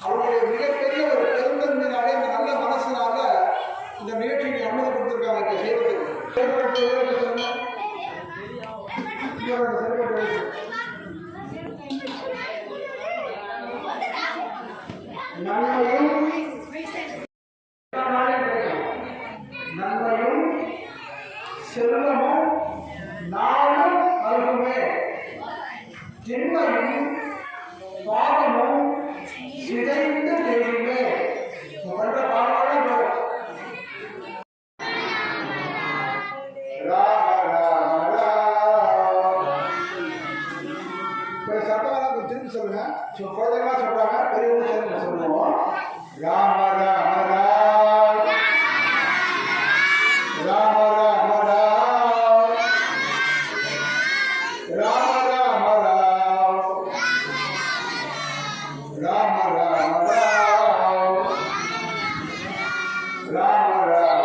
அவருடைய மிகப்பெரிய ஒரு பெருந்தன்மையினாலே இந்த நல்ல மனசினால இந்த நிகழ்ச்சிக்கு அனுமதி கொடுத்திருக்காங்க நன்மையும் செல்வமும் நாளும் அருகுமே, திண்மையும் பாவமும் சிதைந்து தெரியுமே. பண்ற பாடலாம் சத்தம் திரும்பி சொல்லுங்க. குழந்தைங்களா சொல்றாங்க, பெரியவங்க சேர்ந்து சொல்லுவோம். ராம ராம ராம் ராம ராம ராம் ராம ராம ராம் ராம ராம ராம் ராம ராம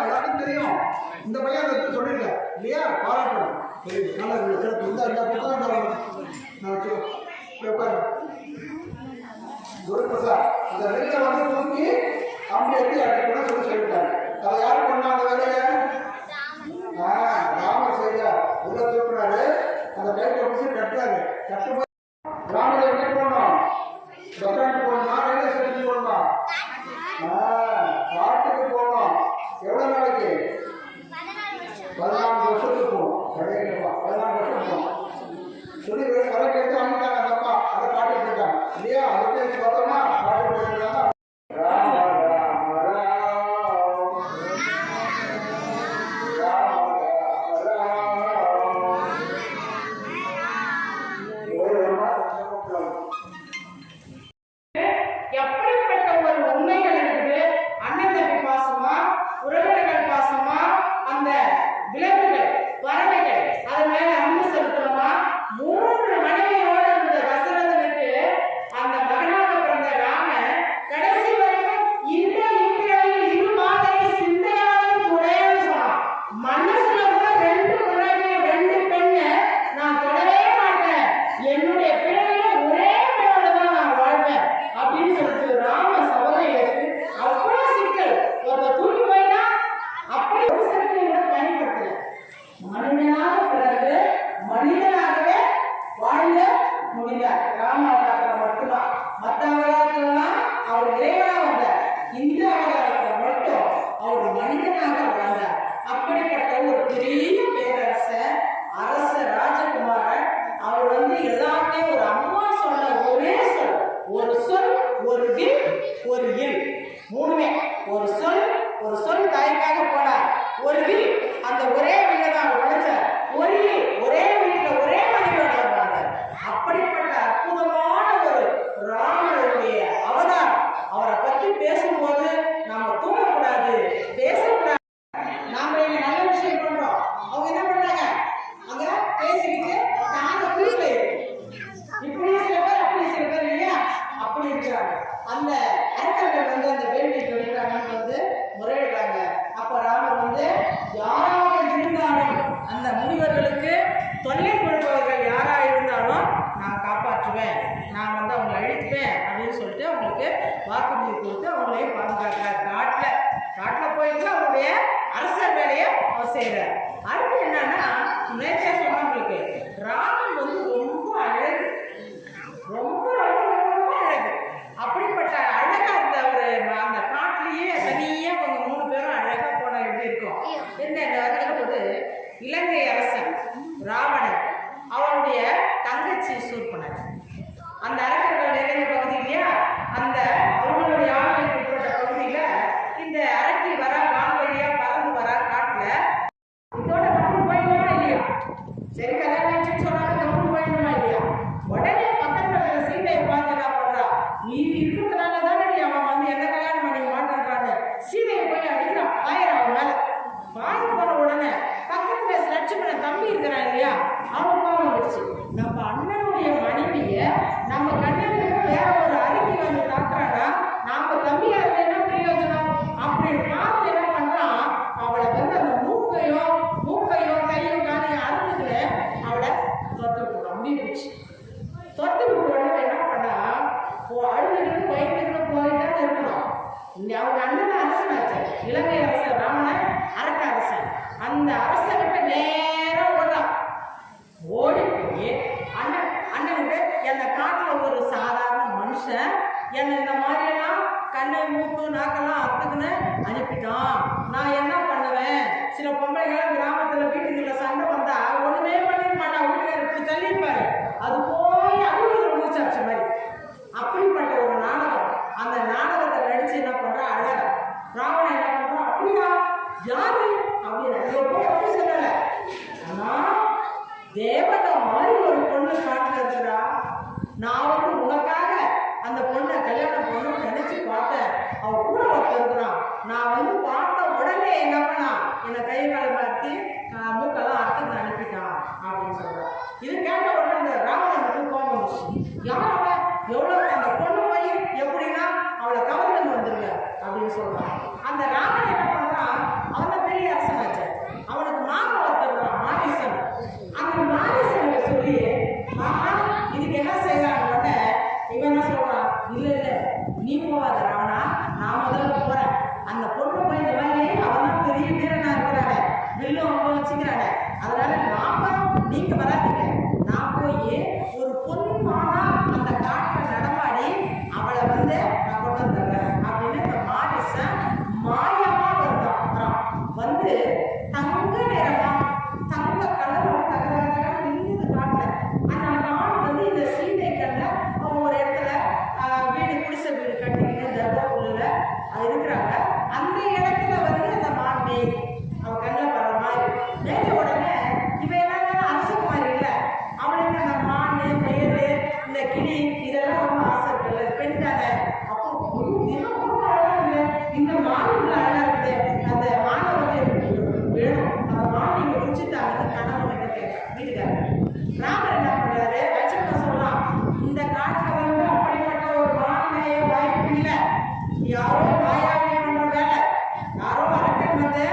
எல்லாருக்கும் தெரியும். இந்த பையன் சொல்லிருக்க இல்லையா, பாராட்டணும். நல்லா சிறப்பு. இந்த குருபிரசாத் அந்த நெல்லை வந்து தூக்கி அப்படி எப்படி அடிக்கணும்னு சொல்லிட்டாங்க. அதை யார் பண்ணாங்க வேலையை? ராமர் செய்யா உள்ள தூக்குறாரு. அந்த கைட்டை பிடிச்சி கட்டுறாரு. கட்டும்போது ராமர் எங்கே போகணும்? பஸ் ஸ்டாண்டு போகணுமா, ரயில்வே ஸ்டேஷன் போகணுமா? காட்டுக்கு போகணும். எவ்வளோ நாளைக்கு? 14 வருஷத்துக்கு போகணும். 14 வருஷம் போகணும் சொல்லி கரை கேட்டு வாங்கிட்டாங்க. அந்த அப்பா அதை காட்டு போயிட்டாங்க இல்லையா? அதுக்கு பார்த்தோம்னா காட்டு போயிருக்காங்க. ராம ராம ராம் ராம எப்படிப்பட்ட ஒரு உண்மைகள் இருக்குது. அண்ணன் தம்பி பாசமா, உறவினர்கள் பாசமா, அந்த விலங்குகள் பறவைகள் அது மேல அன்பு செலுத்தணுமா. 3 மனைவியோட இருந்த தசரதனுக்கு அந்த மகனாக பிறந்த ராமன் கடைசி வரைக்கும் இந்த இந்தியாவில் இரு மாதிரி சிந்தையாலும் துணையாலும் சொன்னான். மனசுல கூட 2 மனைவி 2 பெண்ணு நான் தொடவே மாட்டேன், என்னுடைய பிள்ளைகளை ஒரே பெண்ணோட தான் நான் வாழ்வேன் அப்படின்னு சொல்லிட்டு ராம சபதையிலிருந்து அவ்வளவு சிக்கல். ஒரு துணி போயினா அப்படி ஒரு சிக்கலை கூட பயன்படுத்தல. மனிதனாக பிறகு மனிதனாகவே வாழ முடிந்தார். ராம அவதாரத்தில் மட்டும்தான். மற்ற அவதாரத்திலாம் அவர் இறைவனா வந்தார். இந்த அவதாரத்தில் மட்டும் அவர் மனிதனாக வாழ்ந்தார். அப்படிப்பட்ட ஒரு பெரிய பேரரசர், அரச ராஜகுமாரன். அவர் வந்து எல்லாத்தையும் ஒரு அம்மா சொன்ன ஒரே சொல், ஒரு சொல், ஒரு வில், ஒரு இல், 3மே ஒரு சொல் தாய்க்காக போனார். ஒரு வில், அந்த ஒரே வில்லை தான் உழைச்சார். ஒரே வீட்டுல ஒரே மனைவியோட வாழ்ந்தார். அப்படிப்பட்ட அற்புதமான ஒரு ராமனுடைய அவதாரம். அவரை பற்றி பேசும்போது நாம தூங்கக்கூடாது, பேசக்கூடாது. நாம என்ன நல்ல விஷயம் பண்றோம், அவங்க என்ன பண்றாங்க? அங்க பேசிக்கிட்டு நாங்க வீட்டுல இப்படி சில பேர் அப்படி சில பேர் இல்லையா, அப்படி இருக்கிறாங்க. அந்த அரக்கர்கள் வந்து அந்த வேள்வி தொழிலாளர்கள் வந்து முறையிடுறாங்க. அப்ப ராமர் வந்து யாராக இருந்தாலும் அந்த முனிவர்களுக்கு தொல்லை கொடுப்பவர்கள் யாரா இருந்தாலும் நான் காப்பாற்றுவேன், நான் வந்து அவங்களை அழிப்பேன் அப்படின்னு சொல்லிட்டு அவங்களுக்கு வாக்குறுதி கொடுத்து அவங்களையும் பாதுகாக்கிறார். காட்டில் போயிட்டு அவருடைய அரசர் வேலையை அவர் செய்கிறார். அடுத்து என்னன்னா, நேற்றே சொன்னவங்களுக்கு ராமன் வந்து ரொம்ப அழகு, ரொம்ப அழகு. அப்படிப்பட்ட அழகா இருந்த ஒரு அந்த காட்டிலேயே தனியே அவங்க 3 பேரும் அழகா போன எப்படி இருக்கும். என்ன போது இலங்கை அரசன் ராவணன் அவனுடைய தங்கச்சி சூர்பனகை, அந்த அரக்கர்கள் நிறைந்த பகுதி இல்லையா, அந்த அவங்களுடைய ஆளுமைக்கு உட்பட்ட பகுதியில இந்த அரக்கி வர வான் வழியா பறந்து வர காட்டுல இதோட கப்பல் போயிடணுமா இல்லையா? சரி கல்யாணம் சொன்னாங்க, கப்பல் போயிடணுமா இல்லையா? உடனே பக்கத்துல சீதையை பார்த்து என்ன பண்றா, நீ இருக்கிறதுனால தானே அவன் வந்து என்ன கல்யாணம் பண்ணி மாட்டான்றாங்க. சீதையை போய் அடிக்கிறான், ஆயிரம் அவன் மேல பாதி போன உடனே பக்கத்துல லட்சுமணன் தம்பி இருக்கிறான் இல்லையா, அவன் பாவம் வச்சு நம்ம அண்ணனுடைய மனைவிய நம்ம கண்ணனுக்கு முடிவு போச்சு. தொட்டு விட்டு என்ன பண்ணா அழுதுகிட்டு பயந்துக்கிட்டு போயிட்டான்னு இருக்கணும். அவங்க அண்ணன் அரசனாச்சு, இலங்கை அரசன் ராமன் அரக்க அரசன். அந்த அரசன்கிட்ட நேரம் ஓடி போய் அண்ணனுக்கு என்னை காட்டில் ஒரு சாதாரண மனுஷன் என்னை இந்த மாதிரியெல்லாம் கண்ணை மூக்கு நாக்கெல்லாம் அத்துக்குன்னு அனுப்பிட்டான். நான் என்ன பண்ணுவேன்? சில பொம்பளைகள் கிராமத்தில் வீட்டுக்குள்ள சண்டை வந்தா ஒண்ணுமே பண்ணிட மாட்டான், வீட்டுக்காரர் இப்படி தள்ளிப்பாரு, அது போய் அழுகுற மூச்சாச்சு மாதிரி. அப்படிப்பட்ட ஒரு நாடகம். அந்த நாடகத்தை நடிச்சு என்ன பண்றா அழக ராவணன் என்ன பண்றான், அப்படியா யாரு அப்படின்னு சொல்லல. ஆனா தேவதை மாதிரி ஒரு பொண்ணு காட்டுல இருக்கிறா, நான் வந்து உனக்காக அந்த பொண்ணை கல்யாணம் பொண்ணு நினைச்சு பார்த்தேன், அவ கூட ஒருத்தர் இருக்கிறான், நான் வந்து பார்த்த உடனே என்ன பண்ணா என்னை கை காலை மாற்றி மூக்கெல்லாம் அர்த்தத்தை அனுப்பிட்டான் அப்படின்னு சொல்றான். இது கேட்ட உடனே அந்த ராவணனுக்கு கோபம் வந்துச்சு. யார் அவன், எவ்வளவு அந்த பொண்ணு போய் எப்படின்னா அவளை கவர்ந்து வந்துருங்க அப்படின்னு சொல்றான். அந்த ராவணன் என்ன பண்றான், அவன் பெரிய அரசனாச்சு, அவனுக்கு மாமா ஒருத்தர் மாரிசன். அந்த மாரிசனை சொல்லி இதுக்கு என்ன செய்யறாங்க உடனே இவன் என்ன சொல்றான், இல்ல இல்ல நீ போவாத ராவணா, நான் முதல்ல போறேன். அந்த பொண்ணு போய் இந்த மாதிரி அவன் தான் பெரிய வீரனா இருக்கிறாங்க, வில்லு அவங்க வச்சுக்கிறாங்க, அதனால நாம நீங்க வராதீங்க, நான் போய் ஒரு பொண்ணானா அந்த காட்டில் நடமாடி அவளை வந்து நான் கொண்டு வந்துடுறேன் அப்படின்னு இந்த மாரிசன் மாயமா வருதான். அப்புறம் வந்து தங்க நேரமா தங்க கலர் தகவல் நின்று காட்டல. அந்த நாள் வந்து இந்த சீதை கல்ல அவங்க ஒரு இடத்துல வீடு குடிசை வீடு கட்டிக்கிட்டு தர்பாபுரியில இருக்கிறாங்க. அந்த இடத்துல வந்து அந்த மான் மேய் அவ கண்ணில் வர மாதிரி மேய்ச்ச உடனே இவன் என்ன அரசகுமாரி இல்லை, அவளுக்கு அந்த மான் மயிறு இந்த கிளி இதெல்லாம் ரொம்ப ஆசை இருக்குல்ல, பெண் தானே. அப்போ இந்த மான் அழகா இருக்குது, அந்த மானை வந்து வேணும், அந்த மான் நீங்க குடிச்சுட்டாங்க கணவன் என்ன கேட்க வீட்டுக்காரர். ராமர் என்ன பண்றாரு, லட்சுமணன் சொல்லலாம், இந்த காட்டுல வந்து அப்படிப்பட்ட ஒரு மானைய வாய்ப்பு இல்லை, யாரோ மாயாவே பண்ற வேலை, யாரோ அரக்கன் வந்து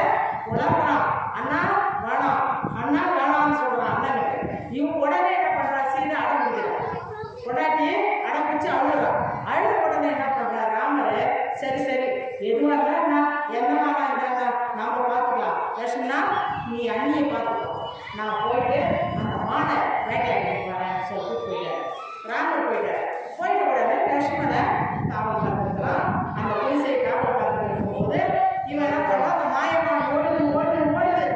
உலகலாம் அண்ணா வேணாம் அண்ணா வேணாம்னு சொல்றான் அண்ணனுக்கு. இவன் உடனே என்ன பண்றா, சீதை அடம் பிடிக்கிறான், கொண்டாட்டி அடம் பிடிச்சு அழுகுறான். அழுத உடனே என்ன பண்றா ராமர், சரி சரி எதுவாக இருந்தா என்னமா இருந்தாங்க நாம பார்த்துக்கலாம், லட்சுமணா நீ அண்ணியை பார்த்துக்கோ, நான் போயிட்டு அந்த மானை வேட்டையாடிட்டு வரேன் சொல்லிட்டு போயிட்டாரு. ராமர் போயிட்டாரு. போயிட்ட உடனே லட்சுமணனை காவல் பார்த்துக்கலாம். அந்த குடிசை காவல் பார்த்துட்டு போது இவன் என்ன பண்ணுவான், அந்த மாயமான் ஓடுது ஓடுது ஓடுது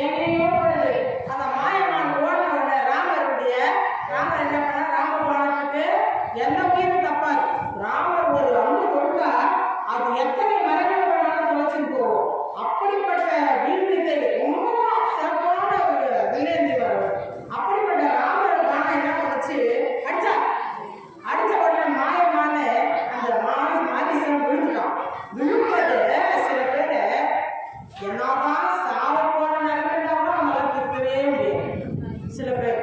எங்கேயோ ஓடுது. அந்த மாயமான் ஓடின உடனே ராமர் என்ன பண்ண, ராமபாணத்துக்கு எந்த உயிரும் தப்பாது. ராமர் ஒரு அம்பு கொடுத்தா அது எத்தனை மரங்கள் வேணாலும் தொலைச்சுட்டு போகும். அப்படிப்பட்ட வீழ்வித்தை ரொம்ப சிறப்பான ஒரு வில்லேந்தி வரும். அப்படிப்பட்ட ராமர் பானம் என்ன பண்ணுச்சு, அடிச்ச உடனே மாயமான அந்த மாரிசன் விழுந்துட்டான். விழும்போது சில பேர் என்னதான் சாவ போன நிலைமைன்னா கூட நம்மளால திருத்தவே முடியாது. சில பேர்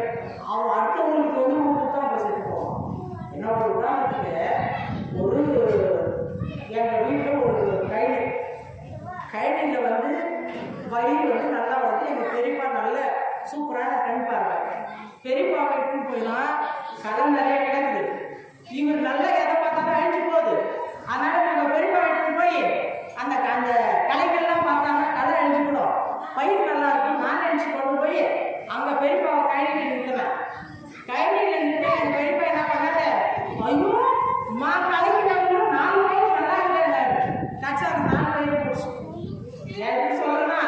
அவன் அடுத்தவங்களுக்கு வந்து தான் பேசிட்டு போவான். என்னோட உதாரணத்துக்கு ஒரு எங்க வீட்டில் ஒரு கைனியில் வந்து வயிறு வந்து நல்லா வந்து எங்கள் பெரியப்பா நல்ல சூப்பரான கண் பார்வை. பெரியப்பா வீட்டுன்னு போயிடலாம், கடன் நிறைய கிடக்குது, இவர் நல்ல எதை பார்த்தாலும் அழிஞ்சு போகுது. அதனால நம்ம பெரியப்பா வீட்டுக்கு போய் அந்த அந்த கலைகள்லாம் பார்த்தாங்கன்னா கடை அழிஞ்சுக்கணும், பயிர் நல்லா இருக்கும், நான் அழிச்சு கொண்டு போய் அங்கே பெரியப்பாவை கைனியில் நிறுத்துவேன். கைனியில் நின்று எங்கள் பெரியப்பா என்ன பண்ணாரு, ஐயோ கலைக்கு நாங்களும் 4 பயிர் நல்லா இல்லை கட்சி அந்த 4 பயிர் போச்சு. எப்படி சொல்றேன்னா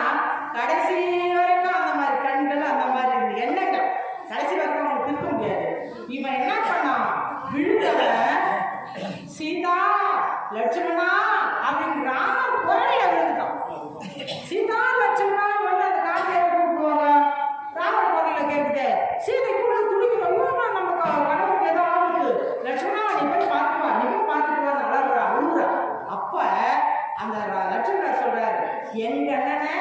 கடைசி வரைக்கும் அந்த மாதிரி கண்கள் அந்த மாதிரி எண்ணங்கள் கடைசி வரைக்கும் அவனுக்கு திருத்த முடியாது. இவன் என்ன பண்ணான், விழுந்தவன் சீதா லட்சுமணா அப்படின்னு ராமர் குரலைய விழுந்துட்டான். சீதா லட்சுமணா வந்து அந்த காட்டில கூப்பிடுவாங்க, ராமர் குரலையில கேட்குது, சீதை கூட துடிக்கிறோம், நம்ம கடவுளுக்கு ஏதோ ஆகுது, லட்சுமணா நீ போய் பார்த்துவா, நீ போய் பார்த்துட்டு வா, நல்லா இருக்கா அழுகுறா. அப்ப அந்த லட்சுமணர் சொல்றாரு, எங்க அண்ணனை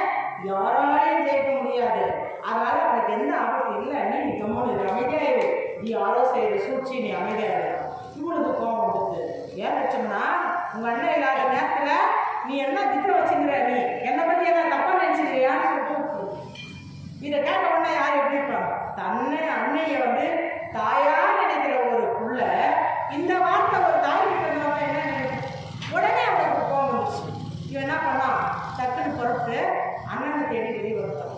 யாராலையும் ஜெயிக்க முடியாது, அதனால அவனுக்கு எந்த ஆபத்து இல்லை, நீ கம்மனு அமைதியாயிரு, நீ யாரோ செய்த சூழ்ச்சி நீ அமைதியாயிரு. இவ்வளவு கோபம் வந்துச்சு. ஏன் லட்சுமணா, உங்க அண்ணன் இல்லாத நேரத்துல நீ என்ன திட்டம் வச்சுக்கிற, நீ என்னை பத்தி என்ன தப்பா நினைச்சுக்கிறியான்னு சொல்லிட்டு இதை கேட்ட உடனே யார் எப்படி இருப்பாங்க, அன்னைய வந்து தாயா நினைக்கிற ஒரு புள்ள இந்த வார்த்தை ஒரு தாய் கிட்ட என்ன உடனே அவனுக்கு கோபம் வந்துச்சு. இவன் என்ன பண்ணான், டக்குன்னு பொறுத்து அண்ணனை தேடி வெளியே வருவான்.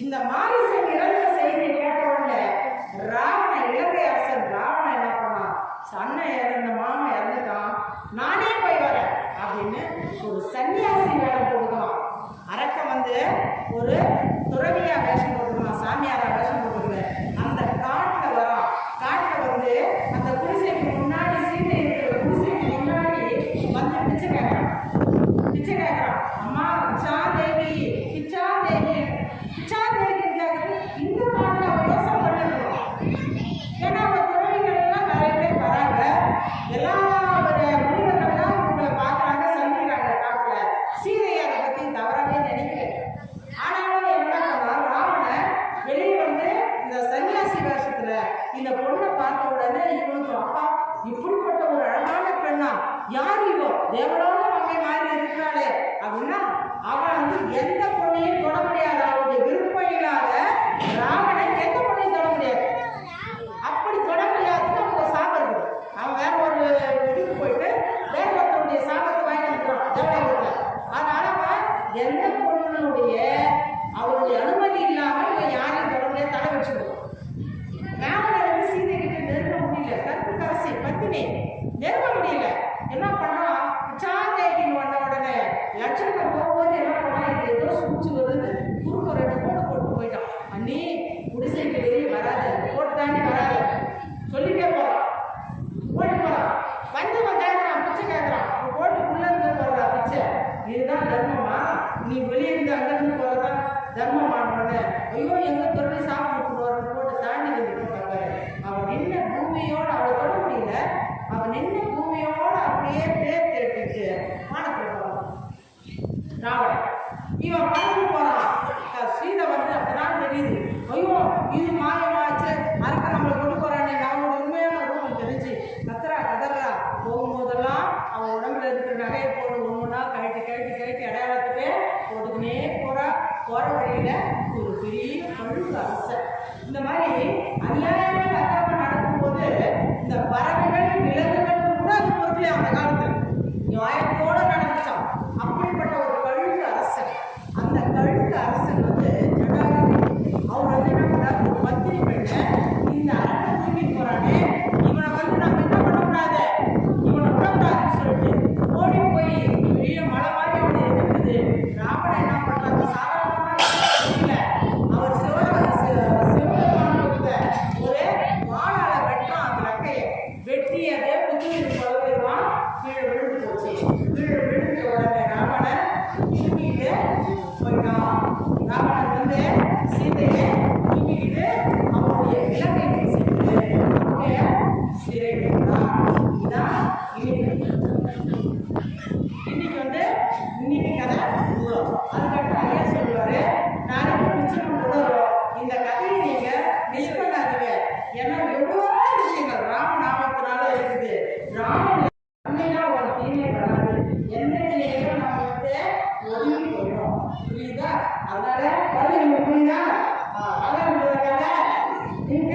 இந்த மாரிசன் இறந்த செய்தி கேட்ட உடனே இலங்கை அரசன் ராவணன் என்ன பண்ணான், அண்ணன் இறந்த மாமா இறந்துட்டான், நானே போய் வரேன் அப்படின்னு ஒரு சன்னியாசி வேடம் போடுவான். அரக்கன் வந்து ஒரு துறவியா வேஷம் போட்டுருவான், சாமியாரா வேஷம் போட்டுருவேன். அந்த காட்டில் வரான். காட்டில் வந்து அந்த குடிசைக்கு முன்னாடி சீதை இருக்கிற குடிசைக்கு முன்னாடி வந்து பிச்சை கேட்கறான். அம்மா பிச்சாதேவி பிச்சாதேவி பிச்சாதேவி இந்த காட்டில் அவன் யோசனை பண்ணிருக்கோம். ஏன்னா அவன் துறவிகள் எல்லாம் நிறைய பேர் வராங்க, எல்லா முனிவர்கள்லாம் இவங்களை பார்க்குறாங்க, சந்திக்கிறாங்க. காட்டில் சீதையை அதை பற்றி தவறாகவே நினைக்கிறேன். ஆனாலும் என்ன பண்ணால் ராவணன் வெளியே வந்து இந்த சன்னியாசி வேஷத்துல இந்த பொண்ணை பார்த்த உடனே இவனுக்கு அப்பா இப்படிப்பட்ட ஒரு அழகான பெண்ணா, யார் இவோ தேவலோக மங்கை மாதிரி இருக்கிறாளே அப்படின்னா அவன் வந்து எந்த பொண்ணையும் தொட முடியாது. அவனுடைய விருப்பம் இல்லாத ராவணன் எந்த பொண்ணையும் தொட முடியாது. அப்படி தொட முடியாதுன்னு அவங்க சாப்பிடுறது. அவன் வேற ஒரு இதுக்கு போயிட்டு வேற ஒருத்தருடைய சாபத்தை வாங்கி வந்துடுறான் தேவலோகத்தில். அதனால அவன் எந்த பொண்ணுடைய அவருடைய அனுமதி இல்லாமல் இவன் யாரையும் தொட முடியாது, தடை வச்சுடுவான். ராவணன் வந்து சீதை கிட்ட நெருங்க முடியல, கற்புக்கரசி பத்தினி நெருங்க முடியல. என்ன பண்றான், பிச்சாதேவின்னு வந்த உடனே லட்சணம் போகும்போது என்ன பண்ணா, இது ஏதோ சூழ்ச்சி வருது, குறுக்க 2 போட்டு போயிட்டான். அண்ணி குடிசைக்கு வெளியே வராது, போட்டு தாண்டி வராது சொல்லிட்டே போறான். ஓடி போறான். வந்தவன் கேட்கறான், பிச்சை கேட்கறான். போட்டுக்குள்ள இருந்து போடுறா பிச்சை, இதுதான் தர்மமா? நீ வெளியே இருந்து அங்கிருந்து போறதா தர்மமானவன? ஐயோ எங்க தொழிலை சாப்பிட்டு போட்டு தாண்டி வந்து போட்டாங்க. அவன் நின்ன பூமியோட அவளை தொட முடியல. அவன் நின்ன பூமியோட அப்படியே பேர் தேடிட்டு வானத்துல போறான் ராவணன். இவன் பறந்து போறான். சீதை வந்து அப்பதான் தெரியுது, ஐயோ இது மாயமாச்சு, அரக்க நம்மளை கொண்டு போறானே, நம்மளோட உண்மையான ரூபம் தெரிஞ்சு கதறா. போகும்போதெல்லாம் அவன் உடம்புல இருக்கிற நகையை போட்டு ஒவ்வொன்றா கழட்டி அடையாளத்துக்கு போட்டுக்கினே போற வழியில ஒரு பெரிய பழுக்கு அரசன். இந்த மாதிரி அநியாயமான அக்கிரமம் நடக்கும்போது இந்த பறவைகள் விலங்குகள் கூட அது பொறுக்கல. அந்த காலத்தில் நியாயத்தோடு நடந்துச்சான். அப்படிப்பட்ட ஒரு கழுகு அரசன். அந்த கழுகு அரசன் வந்து அவர் வந்து என்ன பண்ணார், ஒரு பத்திரி பெண்ணை இந்த அரசை தூக்கிட்டு போறானே, இவனை வந்து நம்ம என்ன பண்ணக்கூடாது, இவனை விடக்கூடாதுன்னு சொல்லிட்டு ஓடி போய் பெரிய மலை மாதிரி அவனை எதிர்க்குது. ராவணன் என்ன பண்றாங்க, சாதாரணமாக இல்லை, அவர் சிவபெருமான ஒரு வாழால வெட்டான். அந்த ரெக்கையை வெட்டி அதே புதுவின் பலவிடுவான். கீழே விழுந்து போச்சு. கீழே விழுந்த உடனே ராவணன் தூக்கிட்டு போயிட்டான். ராவணன் வந்து சீதையை தூக்கிக்கிட்டு அவனுடைய இலங்கைக்கு சென்று அவனுடைய சிறை வைத்தான். இதுதான் இன்னைக்கு வந்து இன்னைக்கு கதை இவ்வளோ. அதுக்கடுத்து ஐயா சொல்லுவாரு, நாளைக்கு நிச்சயம் தொடரும். இந்த கதையை நீங்க மிஸ் பண்ணாதீங்க. ஏன்னா எவ்வளோ விஷயங்கள் ராமநாமத்தினால இருக்குது. ராமன் ஒரு தீமை வராது, எந்த நிலையிலும் நம்ம வந்து ஒதுங்கி போயிடும். புரியுதா? அதனால கதை நமக்கு புரியுதா? அதான் கதை நீங்க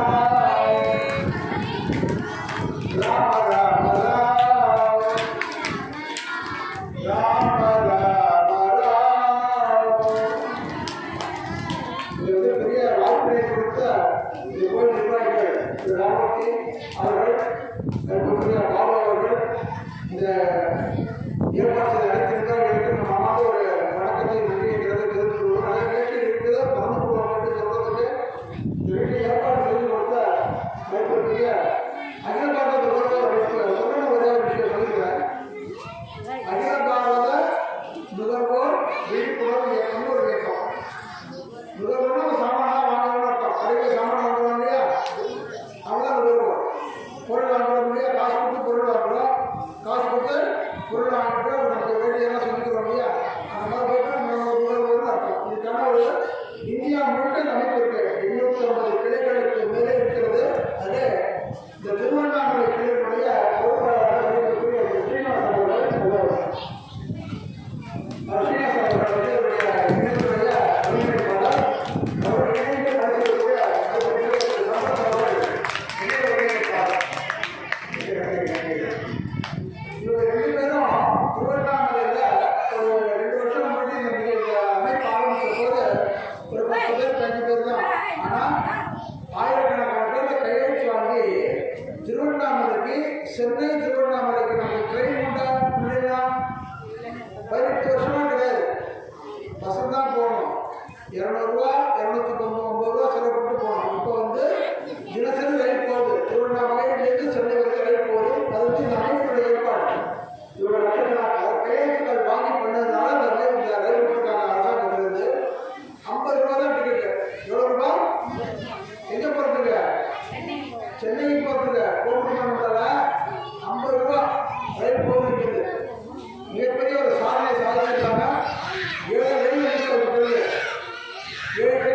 ஏற்பாடு அழைத்திருந்தால் நம்ம அம்மாவுக்கு ஒரு வணக்கத்தை நன்றிங்கிறத தெரிந்து கொள்வோம். நிறைய பேச்சு இருக்குது பறந்து போவாங்க சொல்றதுக்கு இந்த வீட்டு ஏற்பாடு செய்து கொடுத்த மேற்கொள்ளிய அகில பாரத சொல்லணும் ஒரே ஒரு விஷயம் சொல்லிக்கிறேன். அகில பாரத நுகர்வோர் விழிப்புணர்வு இயக்கம்னு ஒரு இயக்கம். நுகர்வோர்னா சாமானா வாங்கணும்னு அர்த்தம். அதுக்கு சாமான் வாங்குறோம் இல்லையா, அவங்கதான் நுகர்வோர். பொருள் வாங்குறோம் இல்லையா, காசு கொடுத்து பொருள் வாங்குறோம், காசு கொடுத்து பொருள் வாங்கிட்டு நமக்கு வேண்டியெல்லாம் சொல்லிக்கிறோம் இல்லையா, அந்த மாதிரி போயிட்டு நம்ம நுகர்வோர்னு அர்த்தம். இதுக்கான ஒரு இந்தியா முழுக்க இந்த அமைப்பு இருக்கு. 250 கிளைகளுக்கு மேலே இருக்கிறது. அது இந்த திருவண்ணாமலை கிளையினுடைய பொறுப்பாளராக இருக்கக்கூடிய ஸ்ரீனிவாசன் அவர்கள் திருவண்ணாமலைக்கு சென்னை திருவண்ணாமலைக்கு நமக்கு ட்ரெயின் உண்டா இல்லையா? 18 வருஷமா கிடையாது. பஸ்ஸில் தான் போகணும். 200 ரூபா 299 ரூபா செலவுப்பட்டு போகணும். இப்போ வந்து தினசரி ரயில் போகுது. திருவண்ணாமலையிலேருந்து சென்னை வரைக்கும் ரயில் போகுது. அது வந்து இந்த அமைப்புடைய ஏற்பாடு. இவ்வளோ லட்சக்கணக்கான கையெழுத்துக்கள் வாங்கி பண்ணதுனால இந்த ரயில் விட்டுருக்காங்க அரசாங்கத்திலிருந்து. 50 ரூபா தான் டிக்கெட்டு. எவ்வளோ ரூபா? எங்கே போகிறதுக்கு? சென்னைக்கு போகிறதுக்கு கோபுரமானதால 50 ரூபா ரயில் போகுது. மிகப்பெரிய ஒரு சாதனை சாதிச்சிருக்காங்க. 7 ரயில் நிலையம் இருக்கிறது. 7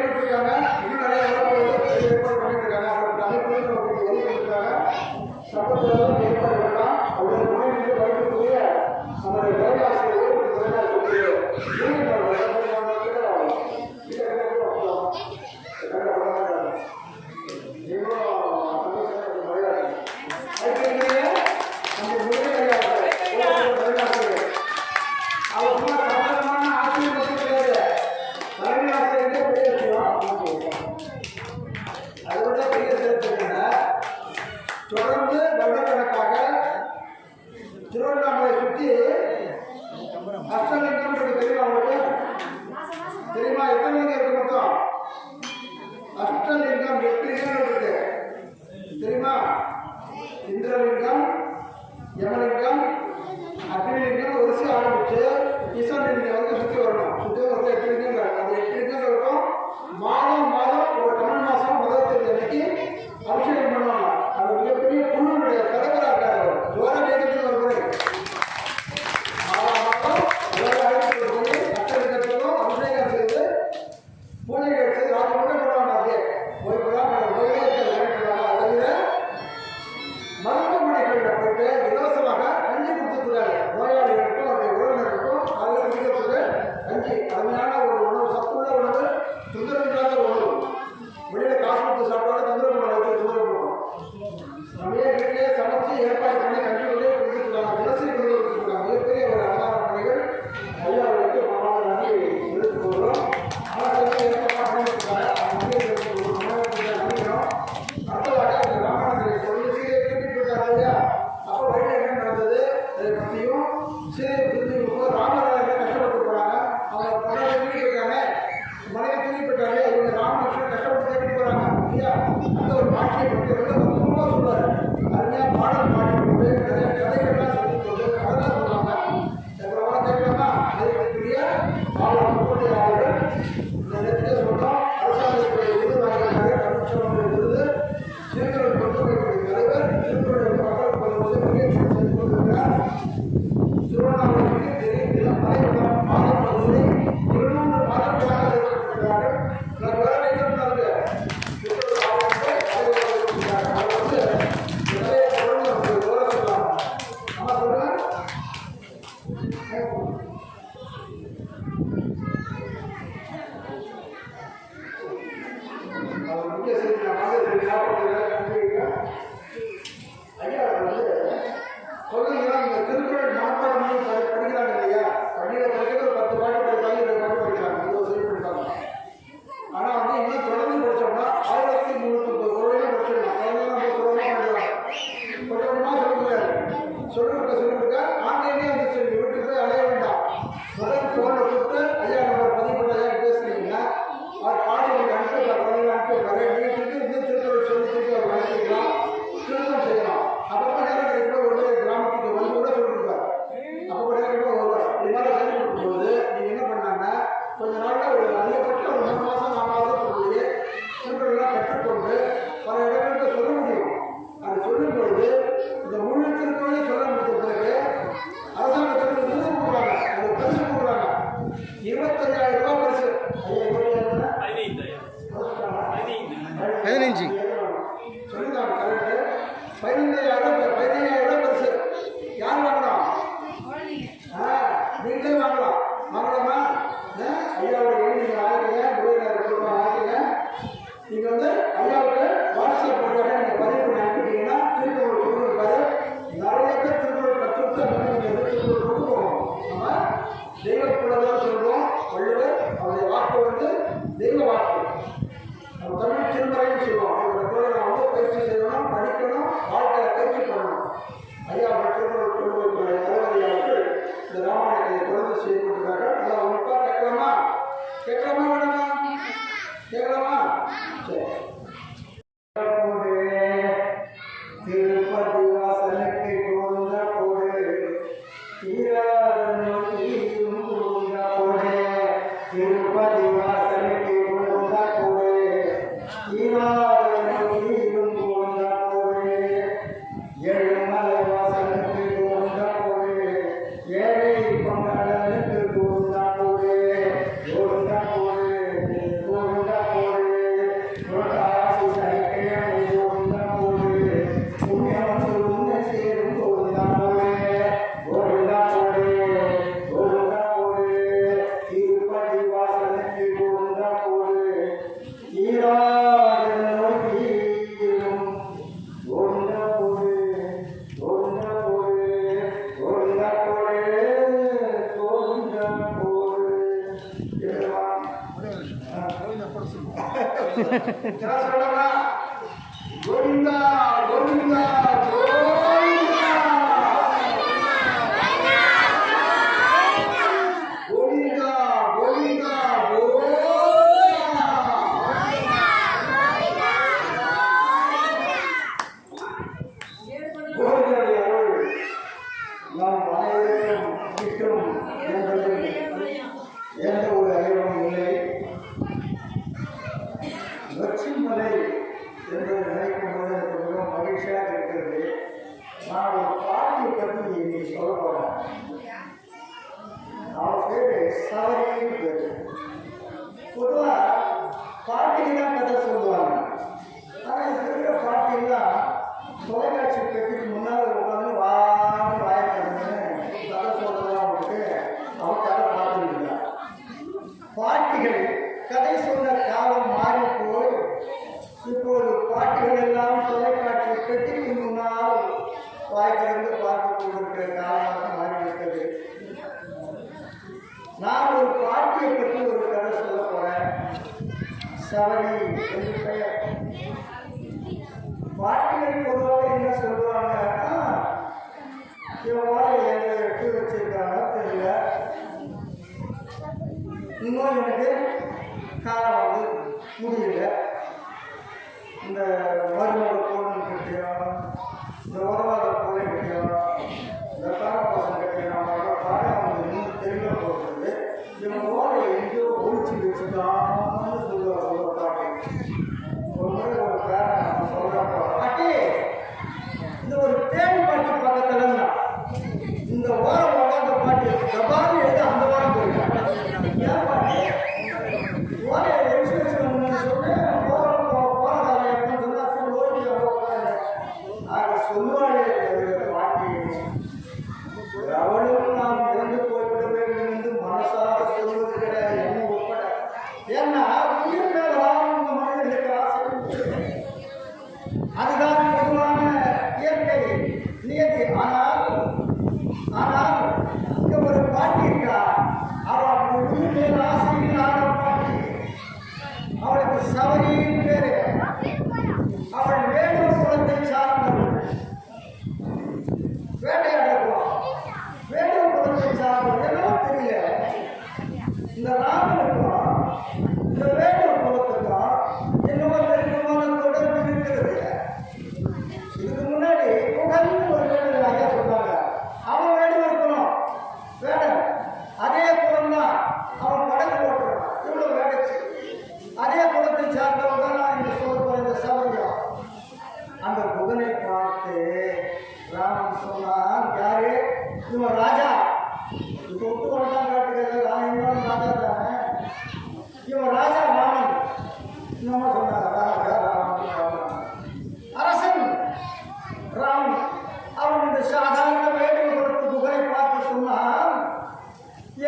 ஈசான நீங்கள் வந்து சுற்றி வரணும். சுற்றி வந்து 8 லிங்கங்கள், அந்த 8 லிங்கங்கள் இருக்கும். மாதம் மாதம் ஒரு தமிழ் மாதம் முதல் தேதி அன்னைக்கு அபிஷேகம் பண்ணுவாங்க. அது மிகப்பெரிய குழுவுடைய தலைவராக இருக்கார் அவர். ஜோர வேதத்தில் ஒரு முறை அழைத்து போய் அச்சடிக்கிறதுக்கும் அபிஷேகம் செய்து பூஜைகள் செய்து ராஜமுறை பண்ணுவாங்க. அப்படியே மருத்துவமனைகளில் போயிட்டு இலவசமாக கஞ்சி கொடுத்துருக்காரு. நோயாளிகளுக்கும் அவருடைய உறவினருக்கும் அதில் குடிக்கிறதுக்கு கஞ்சி அருமையான ஒரு உணவு, சத்துள்ள உணவு, தொந்தரவில்லாத உணவு. வெளியில் காசு கொடுத்து சாப்பிட்டாலும் தொந்தரவு பண்ண வைத்து தொந்தரவு பண்ணுவோம். நம்மளே வீட்டிலே சமைச்சு ஏற்பாடு பண்ணி கஞ்சி கொண்டே கொடுத்துருக்காங்க. தினசரி கொண்டு கொடுத்துருக்காங்க. மிகப்பெரிய ஒரு அழகான பணிகள் ஐயாவுக்கு மாணவர் நன்றி எடுத்து போகிறோம். ஆனால் ஏற்பாடு பண்ணியிருக்காங்க. அடுத்ததாக அந்த ராமாயணத்தை சொல்லி சீரை கூட்டிட்டு இருக்காரு இல்லையா? அப்போ வழியில் என்ன நடந்தது அதை பற்றியும் சீரை புரிஞ்சுக்கும். ராமராஜ கஷ்டப்பட்டு போகிறாங்க. அவங்க பழைய தூக்கி போயிட்டாங்க, மனைவி தூக்கி போயிட்டாங்க. இவங்க ராமகிருஷ்ணன் கஷ்டப்பட்டு தேடிட்டு போகிறாங்க இல்லையா? அந்த ஒரு காட்சியை பற்றி ரொம்ப சொல்லுவார். அருமையாக பாடல் பாடிக்கொண்டு நிறைய கதைகள்லாம் சொல்லிக்கொண்டு அதெல்லாம் சொல்லுவாங்க. எவ்வளோ கேட்கலாமா? அதுக்குரிய அவர்கள் அவர்கள் இந்த நேரத்தில் சொல்கிறோம். அரசாங்கத்துடைய விருது வாங்கியிருக்காரு. கமிஷனுடைய விருது திருக்குறள் கொண்டுக்கூடிய தலைவர் திருக்குறள் மக்கள் கொள்வது முயற்சி செய்து கொண்டிருக்கிறார். திருவண்ணாமலைக்கு தெரிவித்த தலைவர் மாதம் 200 மாதங்களாக இருக்கிறார்கள். நான் வேற இருந்தாங்க திருக்குறள் மாவட்டத்தை தலைவர் அவர் வந்து நிறைய குழந்தை விவரம் சொல்லலாம். அம்மா சொல்லுங்க. அவர் முக்கிய செய்தி ஐயா வந்து சொல்லுங்களா, இந்த திருக்குறள் மனப்பாடம் பண்ணி படிக்கிறாங்க இல்லையா? பள்ளியில் படிக்கிறது 10 பாட்டு படிப்பாங்க, 20 பாட்டு படிக்கிறாங்க, 20 சொல்லி படிப்பாங்க. ஆனால் வந்து இன்னும் தொடர்ந்து படித்தோம்னா 1330 குரலையும் படிச்சிடலாம். குழந்தைங்க சொல்லுவாங்க, கொஞ்சம் கொஞ்சமாக சொல்லிவிடுங்க. ஆன்லைனே வந்துச்சு. வீட்டுக்கு போய் அலைய வேண்டாம். முதல் ஃபோனில் கூப்பிட்டு ஐயா நம்பர் 11 ஐயா பேசுனீங்கன்னா அவர் பாடல்கள் அனுப்பிடுறார். குழந்தைங்க அனுப்பிடுறாரு. வீட்டுக்கு இந்த திருக்குறள் சொல்லி அவர் அனுப்பிக்கலாம், திருத்தம் செய்யலாம். அப்பப்போ நேரம் கிடைக்கும் ஒரு கிராமத்துக்கு வந்து கூட சொல்லியிருப்பார். அப்பப்போ நேரம் கூட வருவார். இது மாதிரி சொல்லி கொடுக்கும்போது நீங்கள் என்ன பண்ணாங்கன்னா கொஞ்ச நாளில் ஒரு அதிகபட்சம் ஒரு 3 மாதம் 4 மாதத்துக்குள்ளேயே திருக்குறள்லாம் கற்றுக்கொண்டு பல இடங்களுக்கு சொல்ல முடியும். அது சொல்லும்பொழுது இந்த முழு திருக்குறளையும் சொல்ல முடித்த பிறகு அரசாங்கத்துக்கு விருது கொடுக்குறாங்க. அது பரிசு கொடுக்குறாங்க. 25,000 ரூபாய் பரிசு. 15 சொல்லிட்டாங்க கரெக்டு. 15,000 பரிசு. யார் வாங்கலாம்? நீங்களே வாங்கலாம். வாங்கலாமா? ஐயாவோட எண் நீங்கள் ஆகிங்க, ரூபாய் ஆகிங்க. நீங்கள் வந்து ஐயாவுக்கு வாட்ஸ்அப் மூலமாக நீங்கள் பதிவு பண்ணி அனுப்பிட்டீங்கன்னா திருக்குறள் கொடுத்துருப்பாரு. நிறைய பேர் திருக்குறள் கற்றுட்டு நீங்கள் திருக்குறள் கொண்டு போகணும். நம்ம தெய்வ புலவர் சொல்கிறோம். வள்ளுவர் அவருடைய வாக்கு வந்து தெய்வ வாக்கு. நம்ம தமிழ் திருமறைன்னு சொல்லுவோம். அவரோட குரலை நான் வந்து பயிற்சி செய்யணும், படிக்கணும், வாழ்க்கையை பயிற்சி பண்ணணும். ஐயா திருக்குறள் கொண்டு வைக்கிற தலைவரையாவுக்கு இந்த ராமாயணத்தை தொடர்ந்து செய்து கொண்டிருக்காங்க. அதை உண்மையாக கேட்கலாமா? கேட்கலாமா வேணாமா? கேட்கலாமா? சரி. திருப்பதி வாசலுக்கு கோந்த போடு, திருப்பதி வாசலுக்கு கோந்த போடு, ஏழுமலை வாசலுக்கு கோந்த போடு, ஏழை கொண்டாடலுக்கு கோந்த போடு, கோந்த போடு, கோந்த போடு, காசு சைக்கிழமை கோந்த போடு, புண்ணியம் சுருந்த சேரும் கோந்த போடு, கோந்த போடு, கோந்த போடு, திருப்பதி வாசலுக்கு கோந்த போடு, ஈராடு நோக்கியும் கோந்த போடு, கோந்த போடு, கோந்த போடு, கோந்த போடு. சொல்லலாம். கோவிந்தா கோவிந்தா கோவிந்தா கோவிந்தா கோவிந்தா கோவிந்தா. நாம் அனைவரும் கிட்டும் பொதுவா பாட்டிங்க தான் கதை சொல்லுவாங்க. ஆனால் இப்போ இருக்கிற பாட்டிலாம் தொலைக்காட்சி பெட்டிக்கு முன்னால் உட்காந்து வாயப்படுன்னு கதை சொல்றதெல்லாம் அவங்களுக்கு அவங்க கதை பார்த்துருக்கா. பாட்டிகள் கதை சொன்ன காலம் மாறி போய் இப்போது பாட்டிகள் எல்லாம் தொலைக்காட்சி பெட்டிக்கு முன்னால் வாய்க்கிழந்து பார்த்து கொண்டிருக்கிற காலமாக மாறிவிட்டது. நான் ஒரு பாட்டியை பற்றி ஒரு கதை சொல்ல போறேன். சவரி என்று பெயர். பாட்டிகள் பொதுவாக என்ன சொல்லுவாங்கன்னா, இவன் எதை எடுத்து வச்சிருக்காங்க தெரியல, இன்னும் எனக்கு காலம் வந்து முடியல, இந்த மருமக பொண்ணு கட்டியும் இந்த உறவாத பொண்ணை கட்டியும் இந்த காரப்பாசம் கட்டியும் பாடம் வந்து இன்னும் தெரியல போகிறது, இவன் ஓரை எங்கேயோ ஒழிச்சு வச்சுட்டான்னு சொல்லுவாங்க ஒரு பாட்டி. ஒரு முறை ஒரு பேரன் சொல்கிறப்போ, பாட்டி இந்த ஒரு தேன் பாட்டி பக்கத்துல இருந்தா இந்த ஓரம் உட்காந்த பாட்டி கபாலி எடுத்து அந்த ஓரம் போயிட்டாங்க. ஏன் பாட்டி ஓரையை ஒழிச்சு வச்சுக்கணும்னு சொன்னேன், போராட எப்படின்னு சொன்னா அப்படி ஓடி உட்காந்து ஆக சொல்லுவாள் பாட்டி. அவளும் நாம் இறந்து போய்விட வேண்டும் என்று மனசாக சொல்வது கிடையாது, என்ன உட்பட. ஏன்னா உயிர் மேல் வாழும் இந்த மனிதர்களுக்கு ஆசை, அதுதான் பொதுவான இயற்கை நியதி. ஆனால் இங்க ஒரு பாட்டி இருக்கா, அவள் உயிர் மேல் ஆசை இல்லாத பாட்டி. அவளுக்கு சவரியின் பேரு. அவள் வேணும் குலத்தை சார்ந்தவள், வேட்டையாடுவான். வேணும் குலத்தை சார்ந்தவள் என்னவோ தெரியல. இந்த ராமனுக்கும் இந்த வேணும் குலத்துக்கும் என்னவோ நெருக்கமான தொடர்பு இருக்கிறது. இதுக்கு முன்னாடி புகழ்ந்து ஒரு வேடன் ஐயா சொன்னாங்க, அவன் வேடம் இருக்கணும் வேடன், அதே குலம் தான் அவன் படகு போட்டுறான், இவ்வளோ வேடைச்சு அதே குலத்தை சார்ந்தவங்க தான் இந்த சொல்ல இந்த சவரியம். அந்த புகனை பார்த்து ராமன் சொன்னான், யாரு இவன் ராஜா, இப்போ விட்டு கொண்டான் காட்டுகிறது, ராமன் ராஜா தானே, இவன் ராஜா ராமன். இன்னும் சொன்னாங்க ராஜா ராமன் அரசன் ராமன். அவன் இந்த சாதாரண வேடு கொடுத்து புகழை பார்த்து சொன்னான்,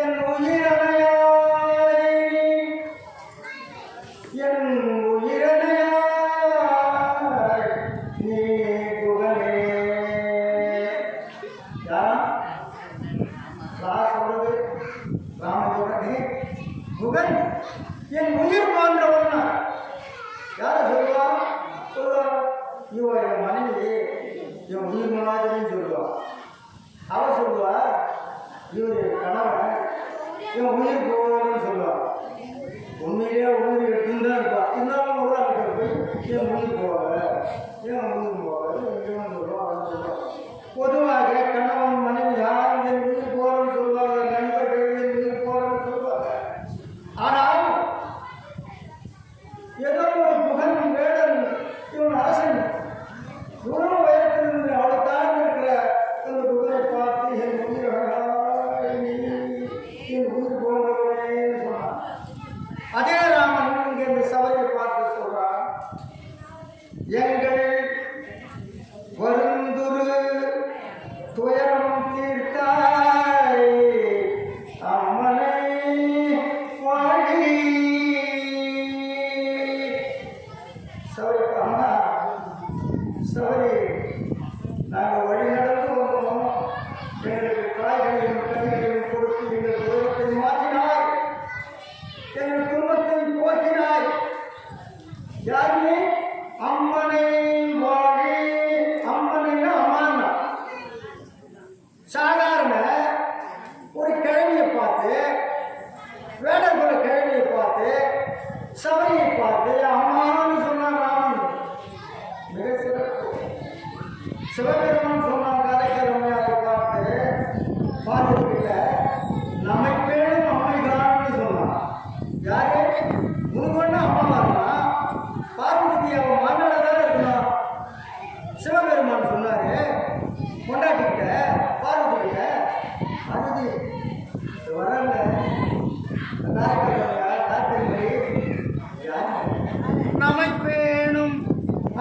என் உயிரணையாய் என் உயிரணையாய் நீ புகழே. யாரா சொல்றது? ராமன் புகழ் என் உயிர் மாண்டவன். யார சொல்லுவா? இவன் என் மனைவி, இவன் உயிர் மாதிரின்னு சொல்லுவான். அவன் சொல்லுவா, இவர் என் கணவன், இவன் உயிர் போகணும்னு சொல்லுவான். உண்மையிலே உயிர் எடுத்துன்னு தான் இருப்பான். இருந்தாலும் ஒரு ஆள் போய் என் உயிர் போகல, ஏன் உயிர் போகல, இவன் சொல்லுவான் சொல்லுவான். பொதுவாக கணவன் மனைவி யாரும் என் உயிர் போகணும்னு சொல்லுவாங்க, நண்பர்கள் என் உயிர் போகணும்னு சொல்லுவாங்க. ஆனால் ஏதோ ஒரு புகழ் வேடன், இவன் அரசன், உணவு வயத்திலிருந்து அவளை தாண்டி இருக்கிற அந்த புகழை பார்த்து என் உயிர் என் உயிர் போன்றவனேன்னு சொன்னான். அதே ராமன் இங்கே இந்த சபையை பார்த்து சொல்றான், எங்கள் வருந்துரு துயரம் தீர்த்தார்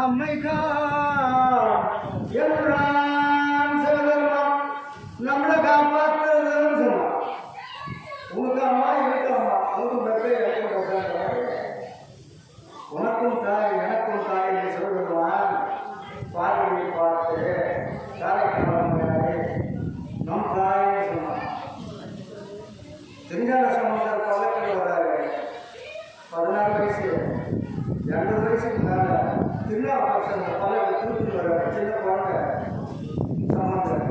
நம்மைக்கா என்றான் சிவபெருமான். நம்மளை காப்பாற்றுறதுன்னு சொன்னான். உனக்கு அம்மா எனக்கு அம்மா அவனுக்கு பெற்ற உனக்கும் தாய் எனக்கும் தாய் என்று சிவபெருமான் பார்வையை பார்த்து தாரைக்காரே நம் தாயை சொன்னான். திருஞான சம்பந்தர் பல்லக்கில் வர்றாரு. 16 வயசு 2 வயசுக்கு மேலே திருநாவுக்கரசர் பல்லக்கு தூக்கிட்டு வர்றாரு. சின்ன குழந்தை சம்பந்தர்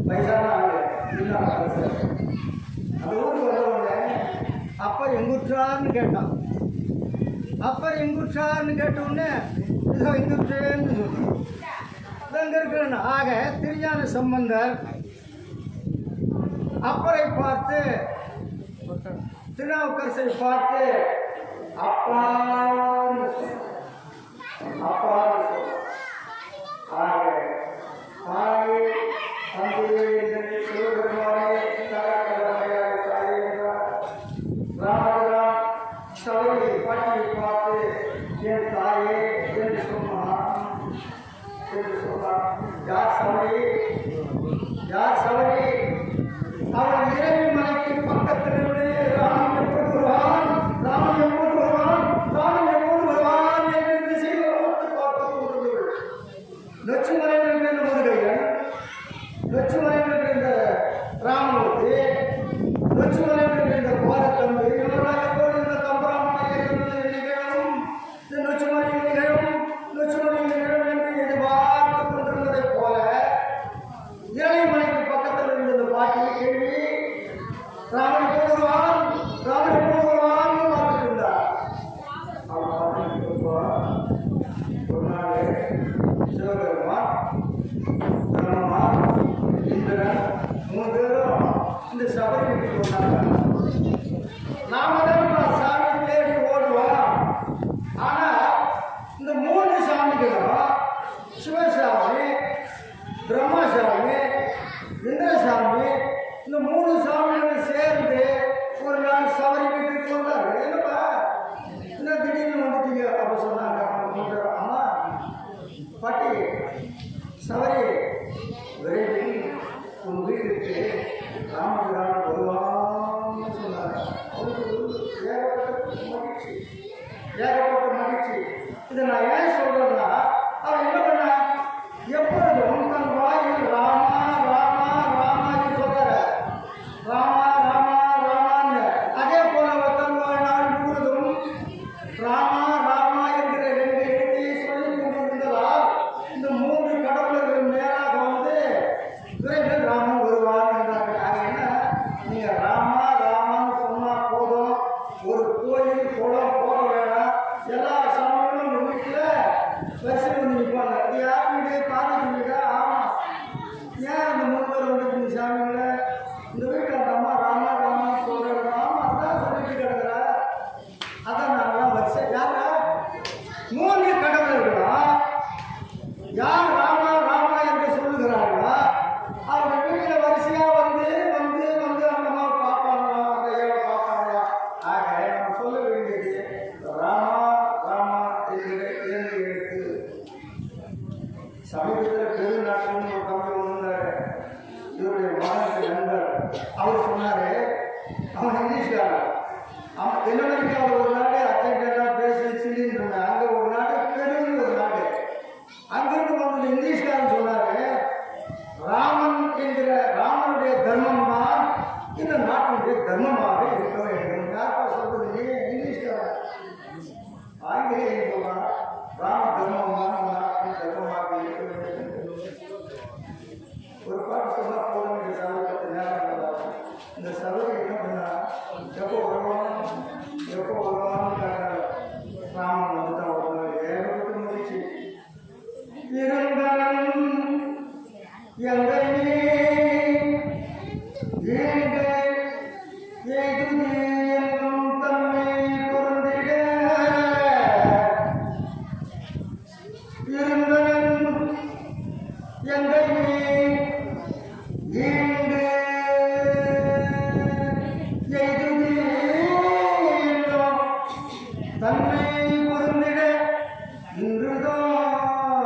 வயசான ஆள் திருநாவுக்கரசர். அந்த ஊருக்கு வந்தவங்க அப்பர் எங்குற்றார்னு கேட்டான். அப்பர் எங்குற்றார்னு கேட்டவுடனே இதோ எங்குற்றேன்னு சொன்னான். அங்கே இருக்கிறேன். ஆக திருஞான சம்பந்தர் அப்பரை பார்த்து திருநாவுக்கரசரை பார்த்து அப்பான்னு அப்பான்னு ஆக தாயே தந்தையே சிவபெருமானே தாயே தாயே என்றார். ராமராம் சவரி பாட்டியை பார்த்து என் தாயே என்று சொன்னார். யார் சவரி? யார் சவரி? அவன் இறைவி மலைக்கு பக்கத்திலிருந்து ராமன் எப்போது வருவான், ராமன் எப்போது வருவான், ராமன் எப்போது வருவான் என்று திசையில் பார்த்து கொண்டிருந்தது. லட்சுமணன் என்ற முருகையன், லட்சுமணன் என்ற ராமமூர்த்தி, லட்சுமணன் என்ற கோரத்தம்பி இவர்களாக இந்த கம்பராமனை நிகழும் இந்த லட்சுமணன் நிகழும் லட்சுமணன் நிகழும் என்று எதிர்பார்த்து கொண்டிருந்ததைப் போல இறைமலைக்கு பக்கத்தில் இருந்த பாட்டியை கேள்வி ராமன் எப்போது வருவான், ராமன் எப்போது வருவான்னு பார்த்துட்டு இருந்தார். அவர் பார்த்துட்டு ஒரு நாள் சிவபெருமான் பிரம்மா இந்திரன் 3 பேரும் இந்த சபரி வீட்டுக்கு வந்தாங்க. நாம தான் சாமி தேடி ஓடுவோம். ஆனால் இந்த 3 சாமிகளும் சிவசாமி, பிரம்மசாமி, இந்திரசாமி, இந்த 3 சாமிகளும் சேர்ந்து ஒரு நாள் சபரி வீட்டுக்கு வந்தார். என்னப்பா என்ன திடீர்னு வந்துட்டீங்க அப்போ சொன்னாங்க. அம்மா பாட்டி சபரி விரைவில் உன் வீட்டுக்கு ராமபிரான் வருவான்னு சொன்னாங்க. அவருக்கு ஏகப்பட்ட மகிழ்ச்சி. இதை நான் ஏன் சொல்றேன்னா, அவன் என்ன பண்ண எப்பொழுதும் தன் வாயில் ராமா ராமா ராமான்னு சொல்றாரு. ராமா ராமா ராமான்னு. அதே போல தன் வாழ்நாள் முழுவதும் ராமா ராமா என்கிற 2 எழுத்தையை சொல்லி கொண்டிருந்ததால் இந்த 3 கடவுளர்கள் நேராக வந்து விரைவில் ராமன் வருவார் என்றாங்க. அது என்ன, நீங்க ராமா ராமான்னு சொன்னா போதும், ஒரு கோயில் குளம் போட வேணாம், எல்லா சாமிகளும் உங்க வீட்டில் வரிசை வந்து நிற்பாங்க. இது யார் வீடு? பார்த்துட்டு வீடா? ஆமாம். ஏன் அந்த 3 பேர் வந்து சாமிகளை இந்த வீட்டில் அந்த அம்மா ராமா ராமான்னு சொல்கிறாங்க. ஆமாம், அதான் சொல்லிட்டு கிடக்குற. அதான் நாங்களாம் வரிசை. யாரா 3 கடவுளர்களும் யார் ராமா ராமா என்று சொல்லுகிறார்களோ அவங்க வீட்டில் வரிசையாக வந்து வந்து வந்து அந்த அம்மாவை பார்ப்பாங்களா, அந்த ஐயாவை பார்ப்பாங்களா. ஆக நம்ம சொல்ல வேண்டியது ராமா ராமா என்கிற 2 எழுத்து. சமீபத்தில் பெருநாட்டுன்னு ஒரு தம்பி ஒன்றுனாரு. இவருடைய மாணவர்கள் நண்பர் அவர் சொன்னார், அவன் இங்கிலீஷ்காரன். அவன் தென்னமெரிக்காவில் ஒரு நாடு அர்ஜென்டினா, பிரேசில், சிலின்னு சொன்னான். அங்கே ஒரு நாடு பெருன்னு ஒரு நாடு. அங்கிருந்து வந்து இங்கிலீஷ்காரன் சொன்னார், ராமன் என்கிற ராமனுடைய தர்மம் தான் இந்த நாட்டினுடைய தர்மமாக இருக்க வேண்டும். யாருப்பா சொல்றது? நீ இங்கிலீஷ்காரன். ஆங்கிலேயன் சொல்றான், ராம தர்மம் தான் நம்ம நாட்டின் தர்மமாக இருக்க வேண்டும். ஒரு பாட்டு சொன்னா போதும். இந்த சபை நேரம் இருந்தாலும் இந்த சபை என்ன பண்ணா, எப்போ வருவான்னு ராமன் வந்து தான் வருவாங்க. ஏகப்பட்ட மகிழ்ச்சி. இருந்தவன் எங்களை என்னும் தன்மை பொருந்திட இருந்தவன் எங்களை ஈண்டு தன்மை பொருந்திட இன்றுதான்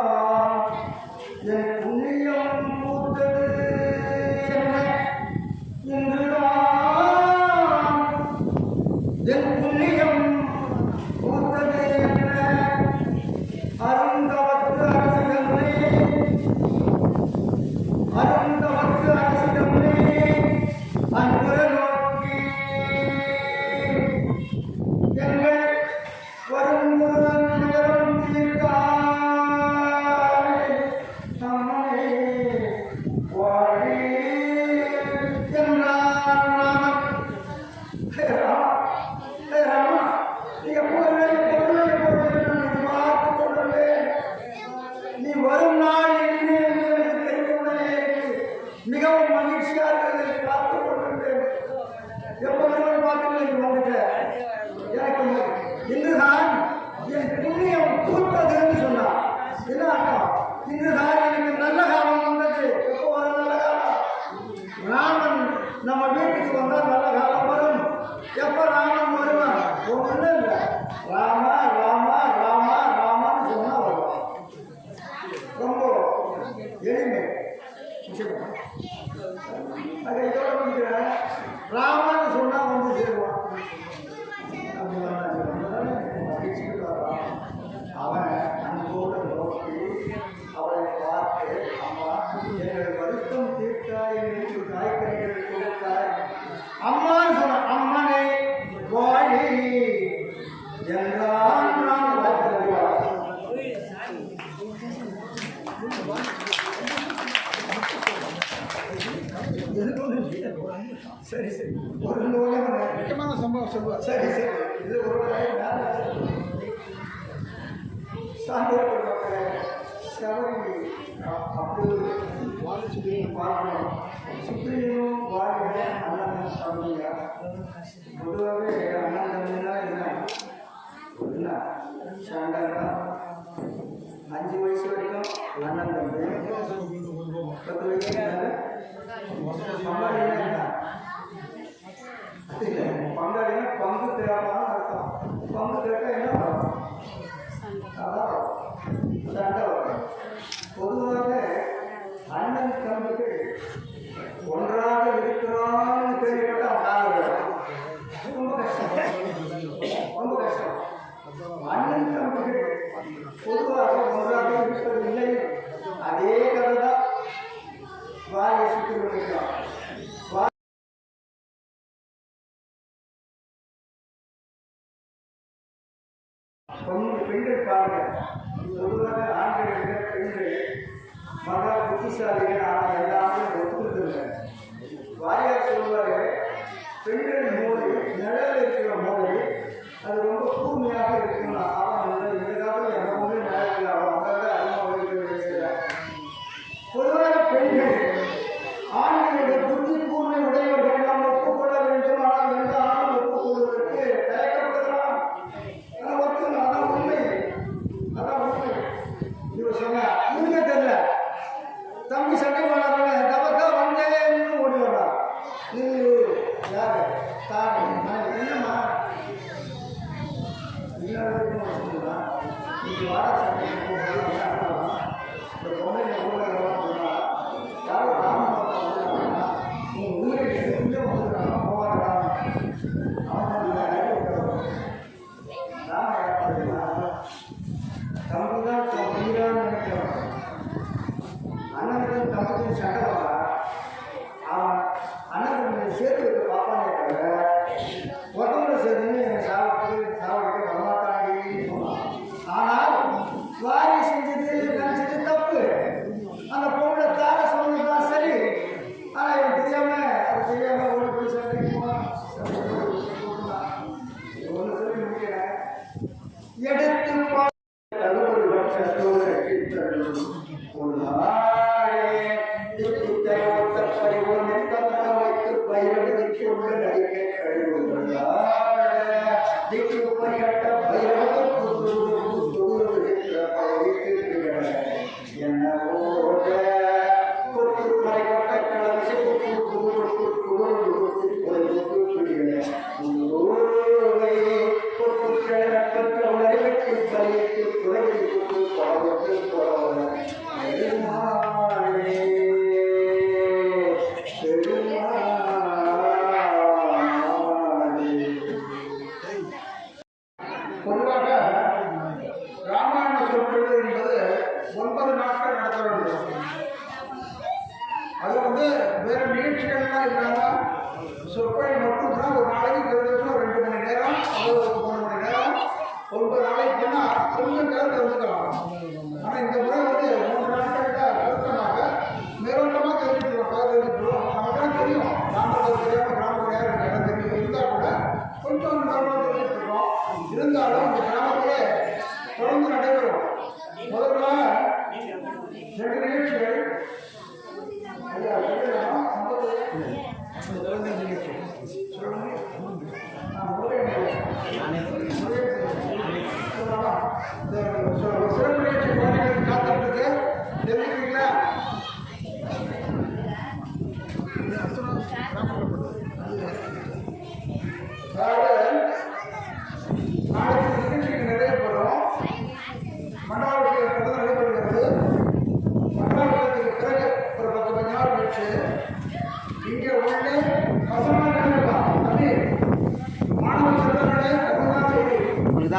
ராமன் சொன்னா வந்து சேருவான். அவன் அன்போடு நோக்கி அவளை பார்த்து, அம்மா எங்கள் வருத்தம் தீர்த்தாய், எனக்கு காய்கறிகள் கொடுத்தாய். அம்மான்னு சொன்ன, அம்மனை வாழி என்றான். நான் சரி சரி ஒரு முக்கியமான சம்பவம் சொல்லுவா. சரி சரி இது ஒரு சபரி அப்படி பார்க்கணும். சுப்ரீமும் வாழ்க அண்ணன் தம்பியா. பொதுவாகவே அண்ணன் தம்பினா என்ன சண்டைனா 5 வயசு வரைக்கும் அண்ணன் தம்பி, 10 வயசு பங்காளினா பங்கு தேவையான அர்த்தம். பங்கு கேட்டால் என்ன வரும்? அதான் சண்டை வரும். பொதுவாக அண்ணன் தம்பிக்கு ஒன்றாக இருக்கிறான்னு கேள்விப்பட்ட அவன் ரொம்ப கஷ்டம், ரொம்ப கஷ்டம். அண்ணன் தம்பிக்கு பொதுவாக ஒன்றாக இருப்பதில்லை. அதே கதை தான் வாயை சுற்றி கொண்டிருக்கிறான். பெண்கள் பாருங்க, பொதுவாக ஆண்களை விட பெண்கள் மகா புத்திசாலிகள். ஆனால் எல்லாமே ஒத்துக்கிறது. வாரியார் சொல்லுவாரு, பெண்கள் மூளை நிழல் இருக்கிற மூளை அது ரொம்ப கூர்மையாக இருக்கணும். அவன் எதிர்காலம் எப்பவுமே நிழல் அவன் அதிகமாக. பொதுவாக பெண்கள் ஆண்களுடைய புத்தி கூர்மை உடையவர்கள் நாம் ஒப்புக்கொள்ள வேண்டும். ஆனால் எந்த ஆணும் ஒப்புக்கொள்வதற்கு தயக்கப்படுகிறான். அதான் உண்மை, அதான் உண்மை. இவர் சொன்ன உண்மை தெரியல. தம்பி சண்டை போனாங்க, தவக்கா வந்தேன்னு ஓடி வரா. நீ யாரு தாரு என்னம்மா இல்லா நீங்க வாட சண்டை இந்த பொண்ணை ஊழலா யாரும் ராமன் நீ உயிரை வந்துடுறாங்க போவாங்க. தம்பிதான் தம்பிதான் நினைக்கிறோம். அண்ணனுக்கு தம்பிக்கு சண்டை வரா. அவன் அண்ணன் சேர்த்து வைக்க பாப்பானே தவிர ஒருத்தவங்களை சேர்த்துன்னு சாவடிக்க வரமாட்டாங்க சொன்னான். ஆனால் வாரி செஞ்சது நினைச்சது தப்பு. அந்த பொண்ணை தார சொன்னதுதான் சரி. ஆனால் எனக்கு தெரியாம அது தெரியாம ஓடி போய் சண்டைக்கு போனான். ஒன்று சொல்லி முடிக்கிறேன். எடுத்து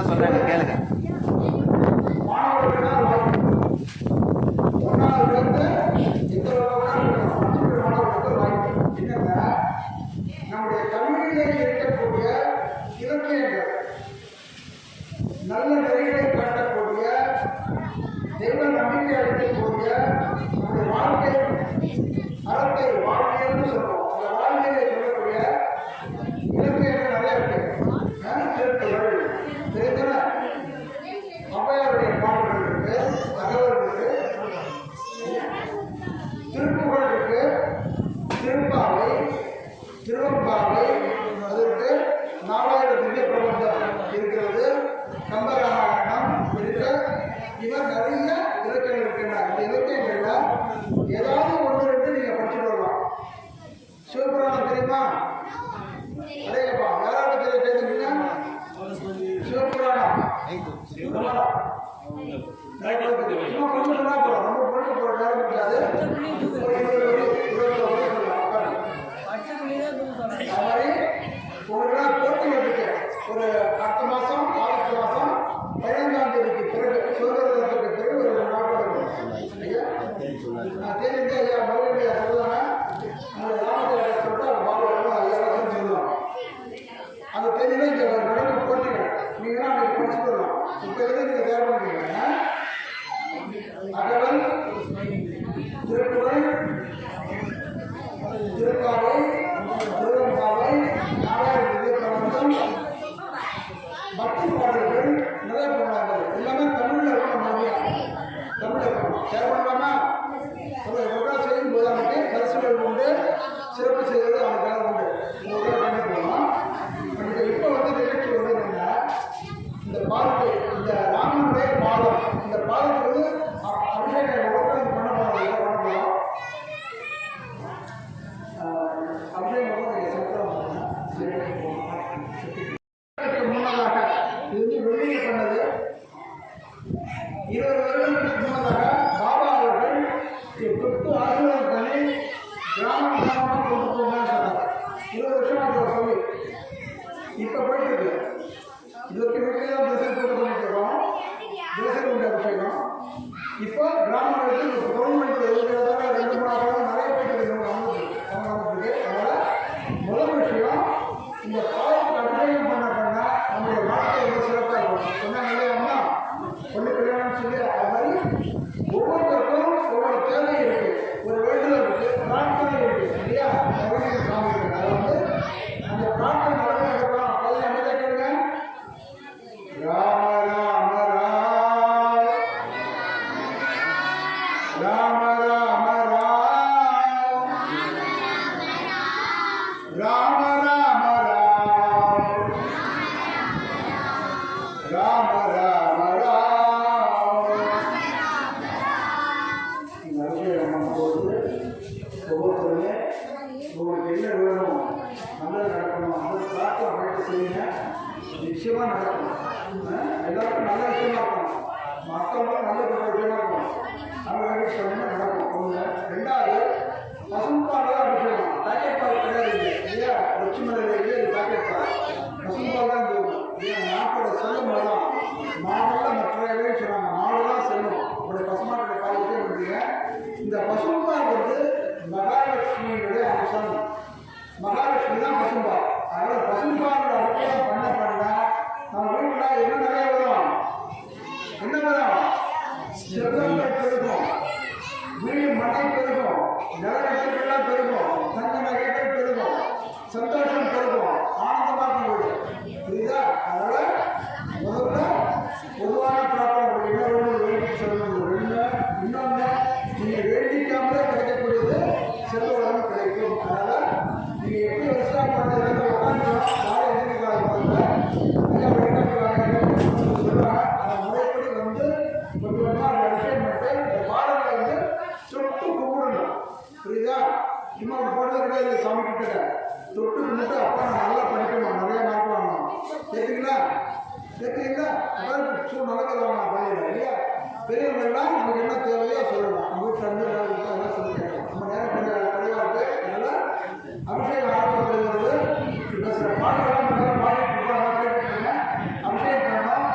சொல்றாங்க கேளுங்க. மாணவர்கள் தான் வாய்ப்பு. ஒன்றாவது வந்து இந்த மாணவர்களுக்கு வாய்ப்பு என்னன்னா நம்முடைய கல்வியிலே இருக்கக்கூடிய இலக்கியங்கள் நல்ல நெறிகளை காட்டக்கூடிய தெய்வ நம்பிக்கை அளிக்கக்கூடிய நம்முடைய வாழ்க்கை அறத்தை வாழ்க்கைன்னு சொல்றோம். அந்த வாழ்க்கையை சொல்லக்கூடிய இலக்கியங்கள் நிறைய இருக்கு. திருக்குறள் தெரிஞ்சன ஔவையாருடைய பாடல்கள் இருக்கு, தகவல் இருக்கு, திருப்புகழ் இருக்கு, திருப்பாவை, திருவம்பாவை, அதற்கு 4000 திவ்ய பிரபந்தம் இருக்கிறது, கம்பராமாயணம் இருக்கு. இவர் நிறைய இலக்கியங்கள் இருக்கின்றன. இந்த இலக்கியங்கள்ல ஏதாவது ஒன்று ரெண்டு நீங்க படிச்சுட்டு வரலாம். சிவபுராணம் தெரியுமா? அதேப்பா யாராவது தெரியுங்க? சிவபுராணம் சும்மா கொஞ்சம் சொன்னா போறோம், ரொம்ப பொண்ணு போற நேரம் இருக்காது. ஒரு 20 சொல்லலாம். அது மாதிரி உங்களுக்கு போட்டிகள் இருக்கு. ஒரு அடுத்த மாசம் ஆகஸ்ட் மாசம் 15ஆம் தேதிக்கு பிறகு சுதந்திரத்துக்கு பிறகு ஒரு நாட்கள் இருக்கும். நான் தெரிஞ்ச ஐயா மறுபடியும் சொல்லுவாங்க, நம்மளுடைய ராமதேவரை சொல்லிட்டு அவர் பாபா ஐயா சொல்லுவாங்க. அந்த தேதியில இங்க நடக்கும் போட்டிகள் நீங்க அன்னைக்கு படிச்சுட்டு வரலாம். இப்ப இருந்து நீங்க தயார் பண்ணிக்கீங்க. அகவல், திருக்குறள், திருப்பாவை, திருவம்பாவை, 4000 திவ்ய பிரபந்தம், பக்தி பாடல்கள், நிறைய பாடல்கள் எல்லாமே தமிழ்ல இருக்கணும். மொழியா தமிழ்ல இருக்கணும். ஷேர் பண்ணலாமா? செய்யும் போது அவனுக்கு பரிசுகள் உண்டு, சிறப்பு செய்வது அவனுக்காக உண்டு. பண்ணி போகலாம். இப்போ வந்து நிகழ்ச்சி வந்து என்னன்னா, இந்த பாலத்தை இந்த ராமனுடைய பாலம், இந்த பாலத்துக்கு அபிஷேகம் பண்ண போகலாம். அபிஷேகம் முன்னதாக இது வந்து வெள்ளியை பண்ணது. 20 வருடங்களுக்கு முன்னதாக பாபா அவர்கள் தொட்டு ஆசீர்வாதம் பண்ணி கிராமமாக கொண்டு போகணும்னு சொன்னார். 20 வருஷமாக சொல்லி இப்போ போயிட்டு இருக்கு. இதற்கு வீட்டிலே தான் தேசம் கூட்டு பண்ணிட்டு இருக்கோம். தேசம் உண்டு அபிஷேகம். இப்போ கிராமங்களுக்கு கவர்மெண்ட் இருக்கிறதால 2-3 ஆண்டு நிறைய போயிட்டு இருக்கு. அதனால முதல் விஷயம், இந்த பாவத்துக்கு அபிஷேகம் பண்ண நம்முடைய வாழ்க்கை ரொம்ப சிறப்பாக இருக்கும். சொன்னாங்களே அம்மா பொண்ணு கல்யாணம் சொல்லி அது மாதிரி ஒவ்வொருத்தருக்கும் ஒவ்வொரு தேவை இருக்கு, ஒரு வேண்டுதல் இருக்கு, பிரார்த்தனை இருக்கு இல்லையா? சாமி இருக்கு. அதை வந்து அந்த பிரார்த்தனை நடக்க எடுக்கலாம். அப்போதான் என்ன கேட்குறீங்க? ராம ராம ராம், ராம ராம ராம், ராம ராம ராம், ராம ராம ராம். இந்த அபிஷேகம் போது ஒவ்வொருத்தருமே உங்களுக்கு என்ன வேணும், நல்லது நடக்கணும், அந்த பிரார்த்தனை அமைப்பு செய்யுங்க. நிச்சயமாக நடக்கணும். எல்லாருக்கும் நல்ல விஷயமா இருக்கணும், மற்றவங்களும் நல்ல விஷயமா இருக்கணும். நல்ல விஷயம் நடக்கும். ஒன்று. ரெண்டாவது, பசும்பால் அபிஷேகம். பேக்கெட் பால் கிடையாது இல்லையா? லட்சுமணர் இது பேக்கெட் பால், பசும்பால் தான் தோணும். ஏன் நாட்டோட செல்லும் தான் மாடெல்லாம் மற்ற இடையே சொன்னாங்க, மாடுதான் செல்லும். உங்களுடைய பசுமாட்டுடைய பால் விட்டே முடியுங்க. இந்த பசும்பால் வந்து மகாலட்சுமியுடைய அம்சம். மகாலட்சுமி தான் பசும்பால். அதனால பசும்பால் அபிஷேகம் பண்ண நம்ம வீட்டில் என்ன நிறைய வரும், என்ன வரும்? செல்வங்கள் பெருகும், வீடு மனை பெருகும், நிலநட்டுகள்லாம் பெருகும், தங்க நகைகள் பெருகும், சந்தோஷம் பெருகும், ஆனந்தமாக வீடு. புரியுதா? அதனால முதல்ல பொதுவான பிரார்த்தனை என்ன வேணும் வேண்டி சொல்லணும். இன்னொன்று, நீங்க வேண்டிக்காமலே கிடைக்கக்கூடியது செல்வ வளம் கிடைக்கும். அதனால நீங்க எப்படி வருஷம் உட்காந்து காலை எதிர்க்கிறாங்க சொல்லுவாங்க. அந்த முறைப்படி வந்து கொஞ்சமாக விஷயம் மட்டும் இந்த பாடங்களை வந்து தொட்டு கும்பிடணும். புரியுதா? சும்மா போடுறது கிடையாது. சாமி கிட்ட தொட்டு கும்பிட்டு அப்பா நான் நல்லா படிக்கணும், நிறைய மார்க் வாங்கணும். கேட்குறீங்களா? கேட்குறீங்களா? அதாவது நல்லதாக பள்ளியில் இல்லையா? பெரியவங்கள்லாம் நமக்கு என்ன தேவையோ சொல்லலாம். நம்ம வீட்டில் இருந்து என்ன சொல்லி கேட்கலாம். நம்ம நேரம் குறைவாக இருக்கு. அதனால் அபிஷேகம் ஆரம்பப்படுகிறது. இப்போ சில பாடலாம் பாடிட்டு இருக்கோம், கேட்டுருக்கேன். அபிஷேகம் பண்ணணும்.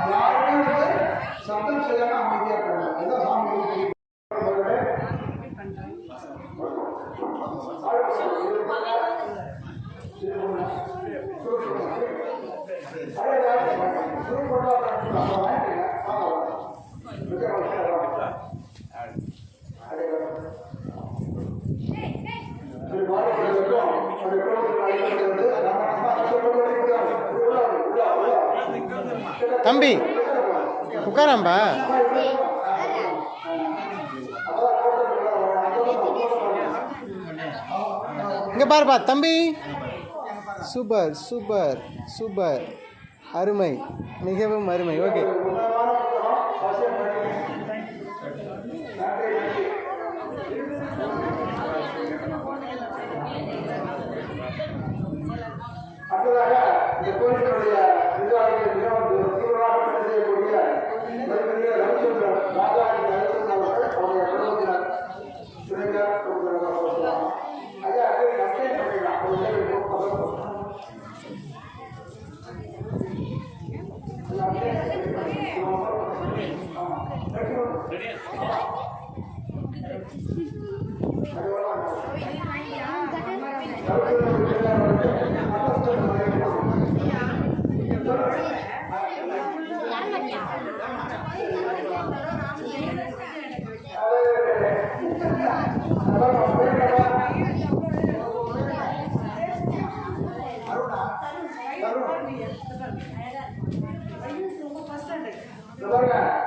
தம்பி உட்காராம்பா. இங்க பாருப்பா தம்பி. சூப்பர் சூப்பர் சூப்பர், அருமை, மிகவும் அருமை. ஓகே, அடுத்ததாக இந்த கோயிலுடைய நிர்வாகிகள் மிகவும் தீவிரமாக பணி செய்யக்கூடிய மதிப்பிற்குரிய ரவிச்சந்திரன் ராஜாஜி ரவிச்சந்திரன் அவர்கள் அவருடைய குடும்பத்தினர் சுரேந்தர் கொடுக்கிறாங்க. ஐயா கம்ப்ளைண்ட் பண்ணிடலாம்.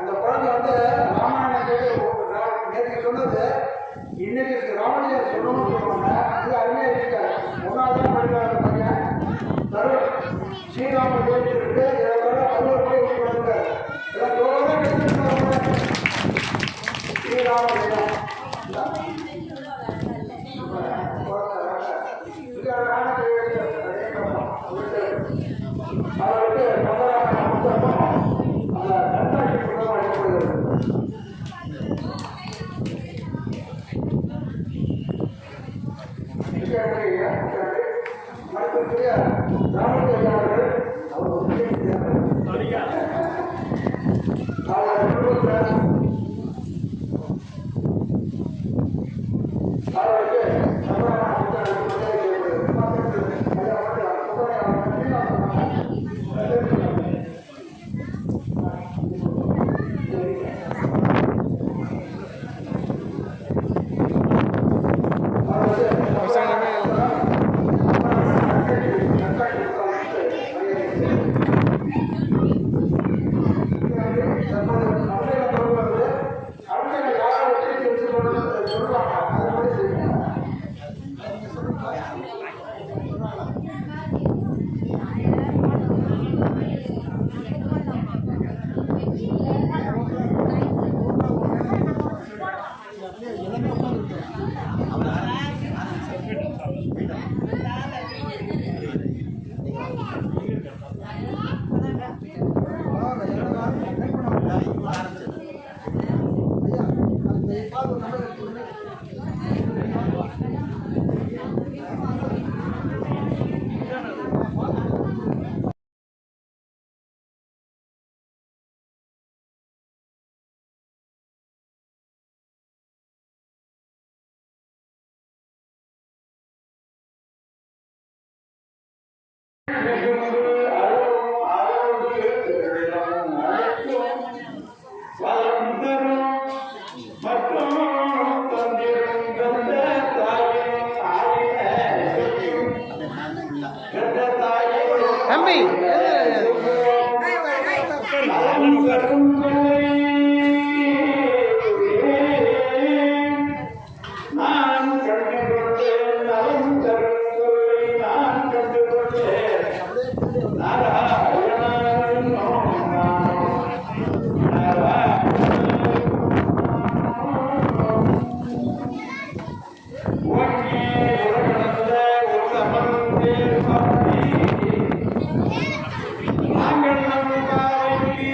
இந்த குழந்தை வந்து ராமாயணம் நேற்று சொன்னது இன்னைக்கு ராமலிங்கம் சொல்லணும்னு சொல்லுவாங்க. இது அருமையா இருக்காரு. ஒன்னாவது படிக்கிறாங்க பையன் தருண் ஸ்ரீராமன் இருக்கு. அறுபது போய் கொடுக்குறாரு. இதெல்லாம் தோழா கிடைச்சிருக்காங்க. ஸ்ரீராமன் அவருக்கு தம்பி நாங்கள் நம்ம சாட்சி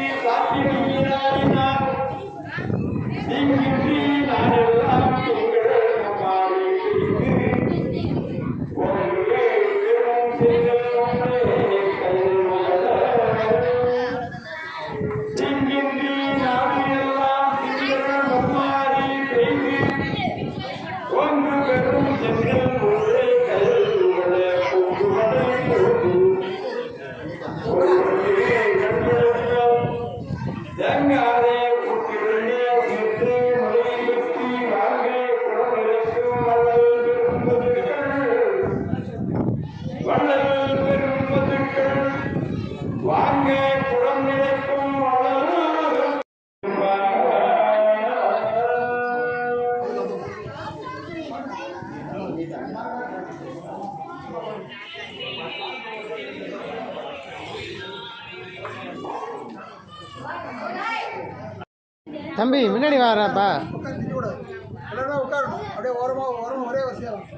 தம்பி முன்னாடி வாராப்பா. உட்காந்து கூட எல்லாரும் உட்காரணும். அப்படியே ஓரமாக ஒரே வரிசையாக வாங்க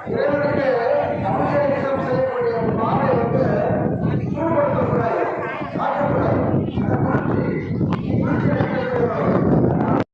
இறைவனுக்கு